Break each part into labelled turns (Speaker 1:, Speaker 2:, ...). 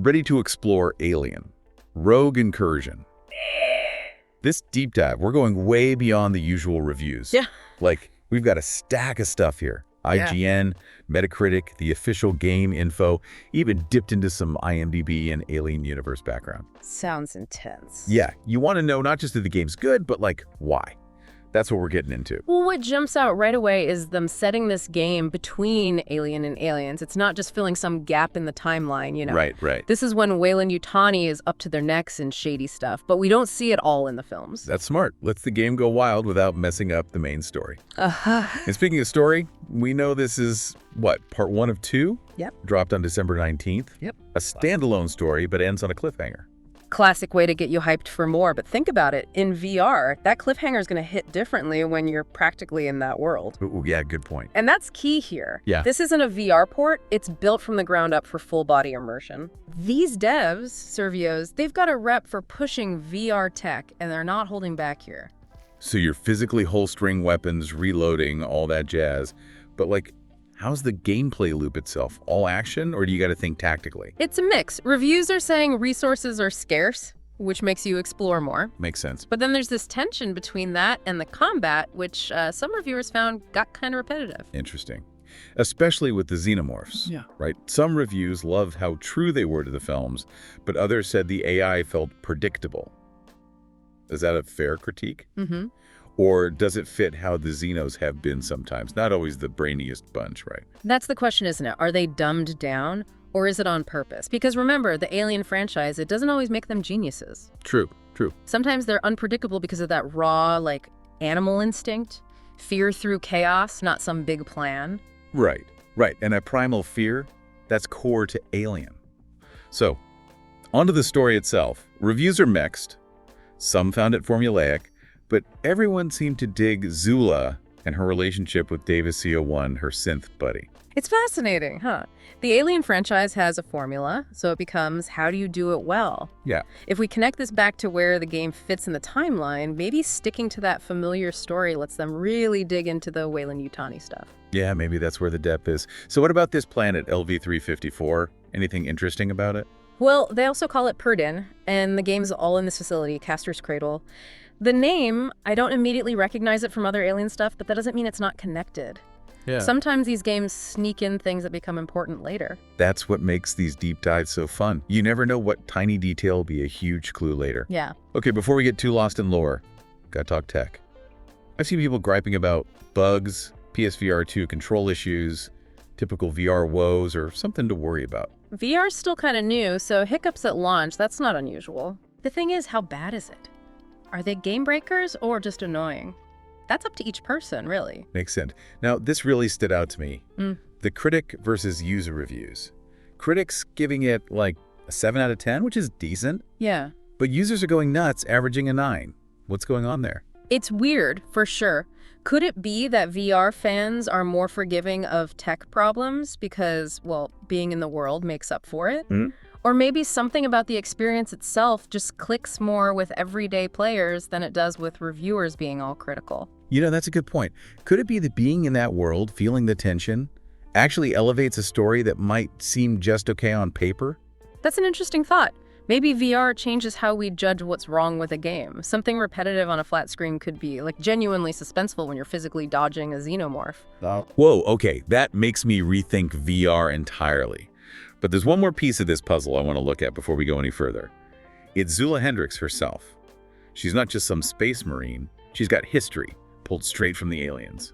Speaker 1: ready to explore Alien Rogue Incursion. This deep dive, we're going way beyond the usual reviews.
Speaker 2: Yeah.
Speaker 1: Like, we've got a stack of stuff here. IGN, Metacritic, the official game info, even dipped into some IMDb and Alien Universe background.
Speaker 2: Sounds intense.
Speaker 1: Yeah, you want to know not just if the game's good, but like, why? That's what we're getting into.
Speaker 2: Well, what jumps out right away is them setting this game between Alien and Aliens. It's not just filling some gap in the timeline, you know.
Speaker 1: Right.
Speaker 2: This is when Weyland-Yutani is up to their necks in shady stuff, but we don't see it all in the films.
Speaker 1: That's smart. Lets the game go wild without messing up the main story. And speaking of story, we know this is, what, part 1 of 2?
Speaker 2: Yep.
Speaker 1: Dropped on December 19th.
Speaker 2: Yep.
Speaker 1: A standalone story, but ends on a cliffhanger.
Speaker 2: Classic way to get you hyped for more, but think about it. In VR, that cliffhanger is going to hit differently when you're practically in that world.
Speaker 1: Ooh, yeah, good point.
Speaker 2: And that's key here.
Speaker 1: Yeah.
Speaker 2: This isn't a VR port. It's built from the ground up for full body immersion. These devs, Servios, they've got a rep for pushing VR tech, and they're not holding back here.
Speaker 1: So you're physically holstering weapons, reloading, all that jazz. But like, how's the gameplay loop itself? All action, or do you got to think tactically?
Speaker 2: It's a mix. Reviews are saying resources are scarce, which makes you explore more.
Speaker 1: Makes sense.
Speaker 2: But then there's this tension between that and the combat, which some reviewers found got kind of repetitive.
Speaker 1: Interesting. Especially with the xenomorphs.
Speaker 2: Yeah.
Speaker 1: Right? Some reviews love how true they were to the films, but others said the AI felt predictable. Is that a fair critique?
Speaker 2: Mm-hmm.
Speaker 1: Or does it fit how the Xenos have been sometimes? Not always the brainiest bunch, right?
Speaker 2: That's the question, isn't it? Are they dumbed down, or is it on purpose? Because remember, the Alien franchise, it doesn't always make them geniuses.
Speaker 1: True.
Speaker 2: Sometimes they're unpredictable because of that raw, like, animal instinct, fear through chaos, not some big plan.
Speaker 1: Right. And a primal fear, that's core to Alien. So, onto the story itself. Reviews are mixed. Some found it formulaic, but everyone seemed to dig Zula and her relationship with Davis CO1, her synth buddy.
Speaker 2: It's fascinating, huh? The Alien franchise has a formula, so it becomes, how do you do it well?
Speaker 1: Yeah.
Speaker 2: If we connect this back to where the game fits in the timeline, maybe sticking to that familiar story lets them really dig into the Weyland-Yutani stuff.
Speaker 1: Yeah, maybe that's where the depth is. So what about this planet, LV-354? Anything interesting about it?
Speaker 2: Well, they also call it Perdin, and the game's all in this facility, Castor's Cradle. The name, I don't immediately recognize it from other Alien stuff, but that doesn't mean it's not connected.
Speaker 1: Yeah.
Speaker 2: Sometimes these games sneak in things that become important later.
Speaker 1: That's what makes these deep dives so fun. You never know what tiny detail will be a huge clue later.
Speaker 2: Yeah.
Speaker 1: Okay, before we get too lost in lore, gotta talk tech. I've seen people griping about bugs, PSVR 2 control issues, typical VR woes, or something to worry about.
Speaker 2: VR's still kind of new, so hiccups at launch, that's not unusual. The thing is, how bad is it? Are they game breakers or just annoying? That's up to each person, really.
Speaker 1: Makes sense. Now, this really stood out to me. The critic versus user reviews. Critics giving it like a 7 out of 10, which is decent.
Speaker 2: Yeah.
Speaker 1: But users are going nuts, averaging a 9. What's going on there?
Speaker 2: It's weird, for sure. Could it be that VR fans are more forgiving of tech problems because, well, being in the world makes up for it? Or maybe something about the experience itself just clicks more with everyday players than it does with reviewers being all critical.
Speaker 1: You know, that's a good point. Could it be that being in that world, feeling the tension, actually elevates a story that might seem just okay on paper?
Speaker 2: That's an interesting thought. Maybe VR changes how we judge what's wrong with a game. Something repetitive on a flat screen could be, like, genuinely suspenseful when you're physically dodging a xenomorph.
Speaker 1: Whoa, okay, that makes me rethink VR entirely. But there's one more piece of this puzzle I want to look at before we go any further. It's Zula Hendricks herself. She's not just some space marine. She's got history, pulled straight from the Aliens.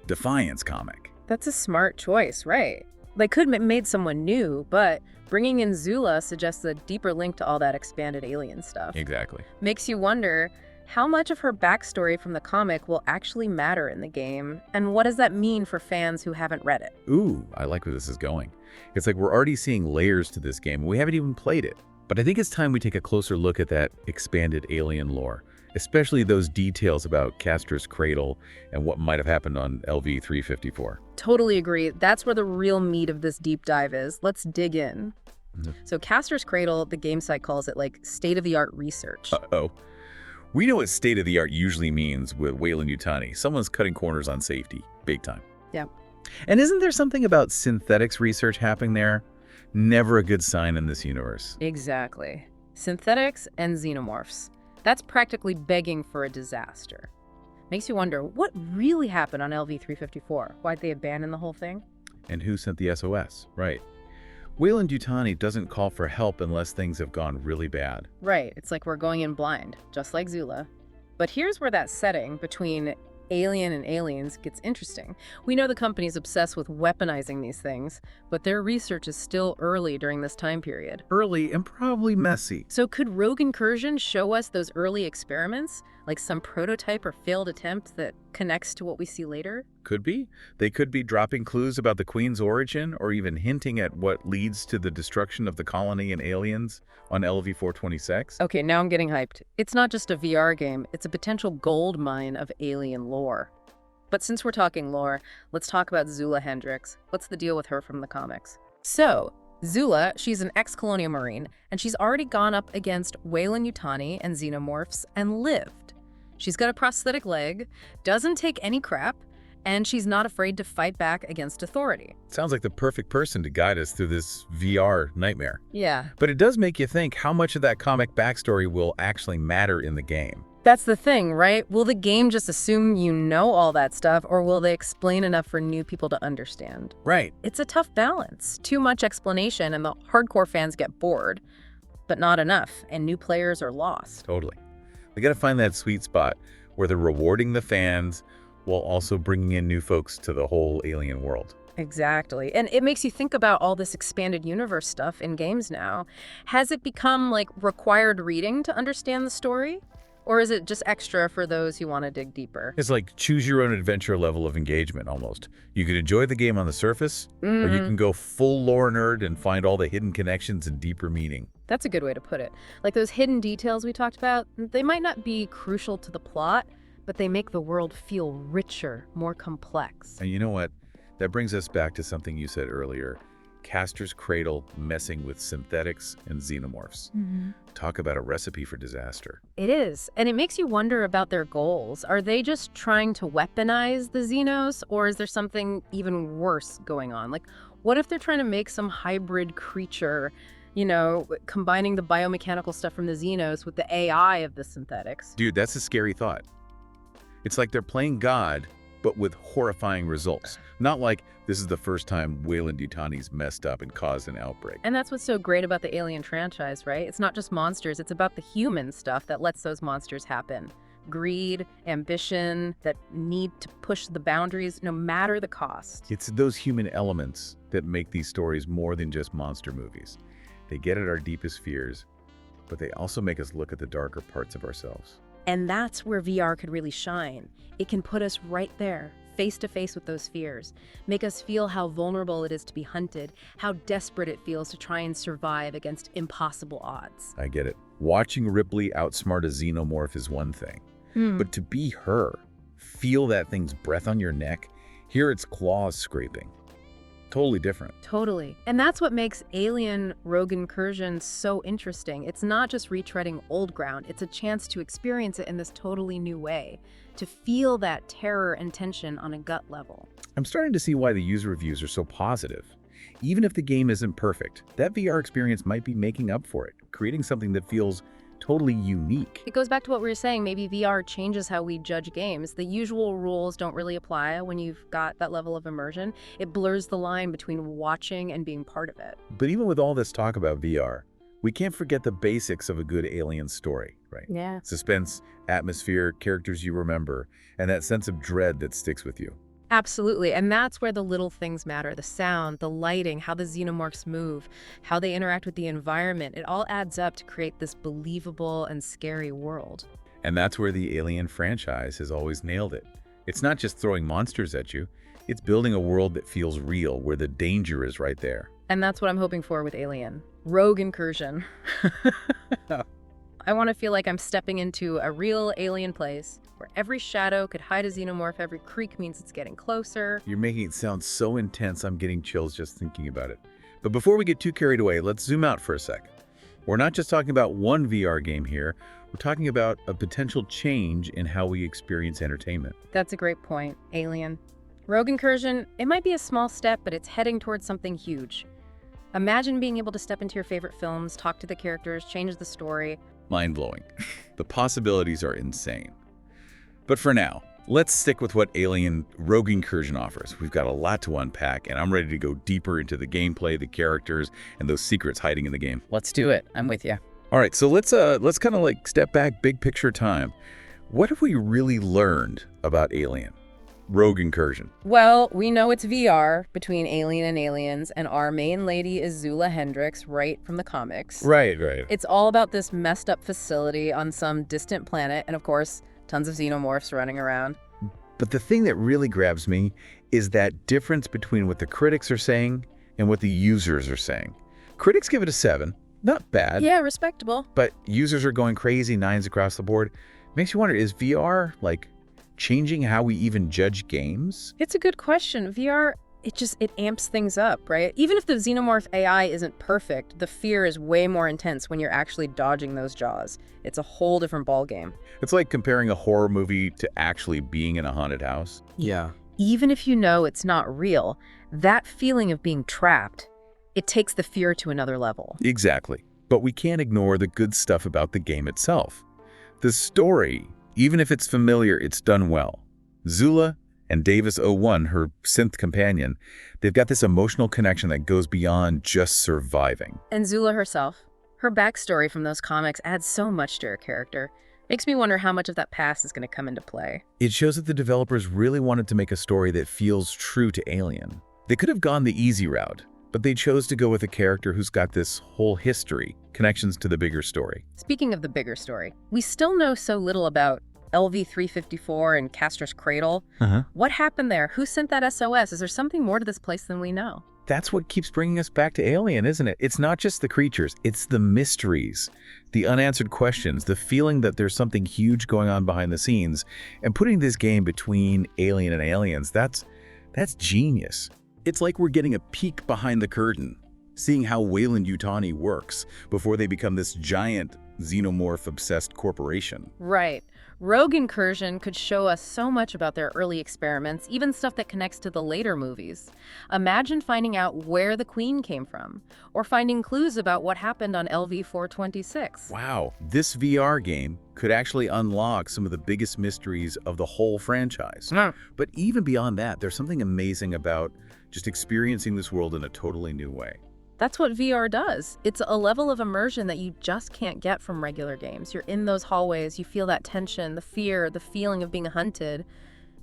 Speaker 1: Defiance comic.
Speaker 2: That's a smart choice, right? They could have made someone new, but bringing in Zula suggests a deeper link to all that expanded alien stuff.
Speaker 1: Exactly.
Speaker 2: Makes you wonder how much of her backstory from the comic will actually matter in the game, and what does that mean for fans who haven't read it?
Speaker 1: Ooh, I like where this is going. It's like we're already seeing layers to this game, and we haven't even played it. But I think it's time we take a closer look at that expanded alien lore, especially those details about Castor's Cradle and what might have happened on LV-354.
Speaker 2: Totally agree. That's where the real meat of this deep dive is. Let's dig in. So Castor's Cradle, the game site calls it like state-of-the-art research.
Speaker 1: Uh-oh. We know what state-of-the-art usually means with Weyland-Yutani. Someone's cutting corners on safety, big time.
Speaker 2: Yeah.
Speaker 1: And isn't there something about synthetics research happening there? Never a good sign in this universe.
Speaker 2: Exactly. Synthetics and xenomorphs. That's practically begging for a disaster. Makes you wonder, what really happened on LV-354? Why'd they abandon the whole thing?
Speaker 1: And who sent the SOS? Right. Weyland-Yutani doesn't call for help unless things have gone really bad.
Speaker 2: Right, it's like we're going in blind, just like Zula. But here's where that setting between Alien and aliens gets interesting. We know the company's obsessed with weaponizing these things, but their research is still early during this time period.
Speaker 1: Early and probably messy.
Speaker 2: So could Rogue Incursion show us those early experiments? Like some prototype or failed attempt that connects to what we see later?
Speaker 1: Could be. They could be dropping clues about the Queen's origin or even hinting at what leads to the destruction of the colony and aliens on LV-426.
Speaker 2: Okay, now I'm getting hyped. It's not just a VR game, it's a potential gold mine of alien lore. But since we're talking lore, let's talk about Zula Hendricks. What's the deal with her from the comics? So, Zula, she's an ex-colonial marine, and she's already gone up against Weyland-Yutani and xenomorphs and lived. She's got a prosthetic leg, doesn't take any crap, and she's not afraid to fight back against authority.
Speaker 1: Sounds like the perfect person to guide us through this VR nightmare.
Speaker 2: Yeah.
Speaker 1: But it does make you think how much of that comic backstory will actually matter in the game.
Speaker 2: That's the thing, right? Will the game just assume you know all that stuff, or will they explain enough for new people to understand?
Speaker 1: Right.
Speaker 2: It's a tough balance. Too much explanation and the hardcore fans get bored, but not enough, and new players are lost.
Speaker 1: Totally. They got to find that sweet spot where they're rewarding the fans while also bringing in new folks to the whole alien world.
Speaker 2: Exactly. And it makes you think about all this expanded universe stuff in games now. Has it become like required reading to understand the story? Or is it just extra for those who want to dig deeper?
Speaker 1: It's like choose your own adventure level of engagement almost. You can enjoy the game on the surface, or you can go full lore nerd and find all the hidden connections and deeper meaning.
Speaker 2: That's a good way to put it. Like those hidden details we talked about, they might not be crucial to the plot, but they make the world feel richer, more complex.
Speaker 1: And you know what? That brings us back to something you said earlier. Castor's Cradle messing with synthetics and xenomorphs. Talk about a recipe for disaster.
Speaker 2: It is, and it makes you wonder about their goals. Are they just trying to weaponize the Xenos, or is there something even worse going on? Like, what if they're trying to make some hybrid creature, you know, combining the biomechanical stuff from the Xenos with the AI of the synthetics?
Speaker 1: Dude, that's a scary thought. It's like they're playing God, but with horrifying results. Not like this is the first time Weyland-Yutani's messed up and caused an outbreak.
Speaker 2: And that's what's so great about the Alien franchise, right? It's not just monsters, it's about the human stuff that lets those monsters happen. Greed, ambition, that need to push the boundaries no matter the cost.
Speaker 1: It's those human elements that make these stories more than just monster movies. They get at our deepest fears, but they also make us look at the darker parts of ourselves.
Speaker 2: And that's where VR could really shine. It can put us right there, face to face with those fears, make us feel how vulnerable it is to be hunted, how desperate it feels to try and survive against impossible odds.
Speaker 1: I get it. Watching Ripley outsmart a xenomorph is one thing, but to be her, feel that thing's breath on your neck, hear its claws scraping, totally different.
Speaker 2: Totally. And that's what makes Alien Rogue Incursion so interesting. It's not just retreading old ground, it's a chance to experience it in this totally new way, to feel that terror and tension on a gut level.
Speaker 1: I'm starting to see why the user reviews are so positive. Even if the game isn't perfect, that VR experience might be making up for it, creating something that feels totally unique.
Speaker 2: It goes back to what we were saying, maybe VR changes how we judge games. The usual rules don't really apply when you've got that level of immersion. It blurs the line between watching and being part of it.
Speaker 1: But even with all this talk about VR, we can't forget the basics of a good alien story, right?
Speaker 2: Yeah.
Speaker 1: Suspense, atmosphere, characters you remember, and that sense of dread that sticks with you.
Speaker 2: Absolutely, and that's where the little things matter. The sound, the lighting, how the xenomorphs move, how they interact with the environment. It all adds up to create this believable and scary world.
Speaker 1: And that's where the Alien franchise has always nailed it. It's not just throwing monsters at you, it's building a world that feels real, where the danger is right there.
Speaker 2: And that's what I'm hoping for with Alien. Rogue Incursion. I want to feel like I'm stepping into a real alien place where every shadow could hide a xenomorph, every creak means it's getting closer.
Speaker 1: You're making it sound so intense, I'm getting chills just thinking about it. But before we get too carried away, let's zoom out for a sec. We're not just talking about one VR game here, we're talking about a potential change in how we experience entertainment.
Speaker 2: That's a great point, Alien. Rogue Incursion, it might be a small step, but it's heading towards something huge. Imagine being able to step into your favorite films, talk to the characters, change the story.
Speaker 1: Mind-blowing. The possibilities are insane. But for now, let's stick with what Alien Rogue Incursion offers. We've got a lot to unpack, and I'm ready to go deeper into the gameplay, the characters, and those secrets hiding in the game.
Speaker 3: Let's do it. I'm with you.
Speaker 1: All right, so let's kind of like step back, big picture time. What have we really learned about Alien Rogue Incursion?
Speaker 2: Well, we know it's VR between Alien and Aliens, and our main lady is Zula Hendrix, right from the comics.
Speaker 1: Right.
Speaker 2: It's all about this messed up facility on some distant planet, and of course, tons of xenomorphs running around.
Speaker 1: But the thing that really grabs me is that difference between what the critics are saying and what the users are saying. Critics give it a 7. Not bad.
Speaker 2: Yeah, respectable.
Speaker 1: But users are going crazy, 9s across the board. Makes you wonder, is VR, like, changing how we even judge games?
Speaker 2: It's a good question. VR, it amps things up, right? Even if the xenomorph AI isn't perfect, the fear is way more intense when you're actually dodging those jaws. It's a whole different ballgame.
Speaker 1: It's like comparing a horror movie to actually being in a haunted house.
Speaker 3: Yeah.
Speaker 2: Even if you know it's not real, that feeling of being trapped, it takes the fear to another level.
Speaker 1: Exactly. But we can't ignore the good stuff about the game itself. The story, even if it's familiar, it's done well. Zula and Davis-01, her synth companion, they've got this emotional connection that goes beyond just surviving.
Speaker 2: And Zula herself, her backstory from those comics adds so much to her character. Makes me wonder how much of that past is going to come into play.
Speaker 1: It shows that the developers really wanted to make a story that feels true to Alien. They could have gone the easy route, but they chose to go with a character who's got this whole history, connections to the bigger story.
Speaker 2: Speaking of the bigger story, we still know so little about LV-354 and Castra's Cradle. What happened there? Who sent that SOS? Is there something more to this place than we know?
Speaker 1: That's what keeps bringing us back to Alien, isn't it? It's not just the creatures, it's the mysteries, the unanswered questions, the feeling that there's something huge going on behind the scenes. And putting this game between Alien and Aliens, that's genius. It's like we're getting a peek behind the curtain, seeing how Weyland-Yutani works before they become this giant xenomorph-obsessed corporation.
Speaker 2: Right. Rogue Incursion could show us so much about their early experiments, even stuff that connects to the later movies. Imagine finding out where the Queen came from, or finding clues about what happened on LV-426.
Speaker 1: Wow, this VR game could actually unlock some of the biggest mysteries of the whole franchise. But even beyond that, there's something amazing about just experiencing this world in a totally new way.
Speaker 2: That's what VR does. It's a level of immersion that you just can't get from regular games. You're in those hallways, you feel that tension, the fear, the feeling of being hunted.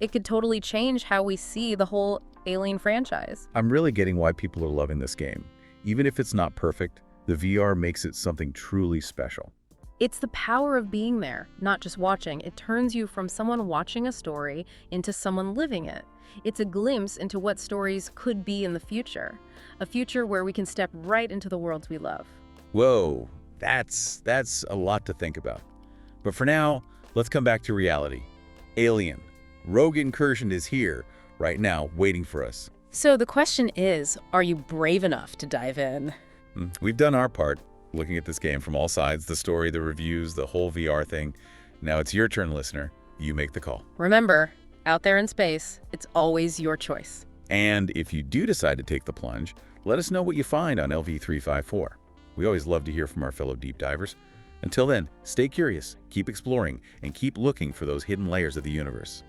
Speaker 2: It could totally change how we see the whole Alien franchise.
Speaker 1: I'm really getting why people are loving this game. Even if it's not perfect, the VR makes it something truly special.
Speaker 2: It's the power of being there, not just watching. It turns you from someone watching a story into someone living it. It's a glimpse into what stories could be in the future. A future where we can step right into the worlds we love.
Speaker 1: Whoa, that's a lot to think about. But for now, let's come back to reality. Alien Rogue Incursion is here right now, waiting for us.
Speaker 2: So the question is, are you brave enough to dive in?
Speaker 1: We've done our part, looking at this game from all sides, the story, the reviews, the whole VR thing. Now it's your turn, listener. You make the call.
Speaker 2: Remember, out there in space, it's always your choice.
Speaker 1: And if you do decide to take the plunge, let us know what you find on LV-354. We always love to hear from our fellow deep divers. Until then, stay curious, keep exploring, and keep looking for those hidden layers of the universe.